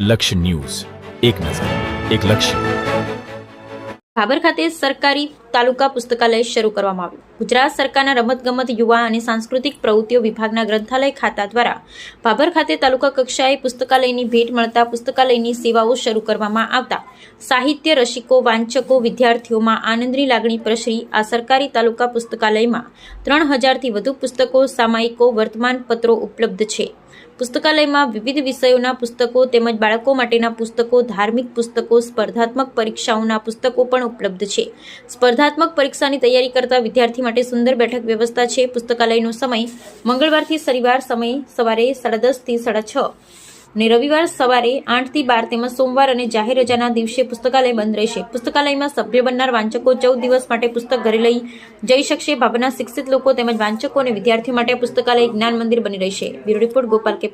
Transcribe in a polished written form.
લક્ષ્ય ન્યૂઝ, એક નજર, એક લક્ષ્ય. ભાભર ખાતે સરકારી તાલુકા પુસ્તકાલય શરૂ કરવામાં આવ્યું. ગુજરાત સરકારના રમતગમત, યુવા અને સાંસ્કૃતિક પ્રવૃત્તિઓ વિભાગના ગ્રંથાલય ખાતા દ્વારા ભાભર ખાતે તાલુકા કક્ષાએ પુસ્તકાલયની ભેટ મળતા પુસ્તકાલયની સેવાઓ શરૂ કરવામાં આવતા સાહિત્ય રસિકો, વાંચકો, વિદ્યાર્થીઓમાં આનંદની લાગણી પ્રસરી. આ સરકારી તાલુકા પુસ્તકાલયમાં 3000થી વધુ પુસ્તકો, સામાયિકો, વર્તમાનપત્રો ઉપલબ્ધ છે. પુસ્તકાલયમાં વિવિધ વિષયોના પુસ્તકો તેમજ બાળકો માટેના પુસ્તકો, ધાર્મિક પુસ્તકો, સ્પર્ધાત્મક પરીક્ષાઓના પુસ્તકો પણ ઉપલબ્ધ છે. સ્પર્ધાત્મક પરીક્ષાની તૈયારી કરતા વિદ્યાર્થી માટે સુંદર બેઠક વ્યવસ્થા છે. પુસ્તકાલયનો સમય મંગળવારથી શનિવાર સમય સવારે 10:30 થી 6:30 અને રવિવાર સવારે 8 થી 12 તેમજ સોમવાર અને જાહેર રજાના દિવસે પુસ્તકાલય બંધ રહેશે. પુસ્તકાલયમાં સભ્ય બનનાર વાંચકો 14 દિવસ માટે પુસ્તક ઘરે લઈ જઈ શકશે. ભાભરના શિક્ષિત લોકો તેમજ વાંચકો અને વિદ્યાર્થીઓ માટે પુસ્તકાલય જ્ઞાન મંદિર બની રહેશે. બ્યુરો રિપોર્ટ, ગોપાલ કે.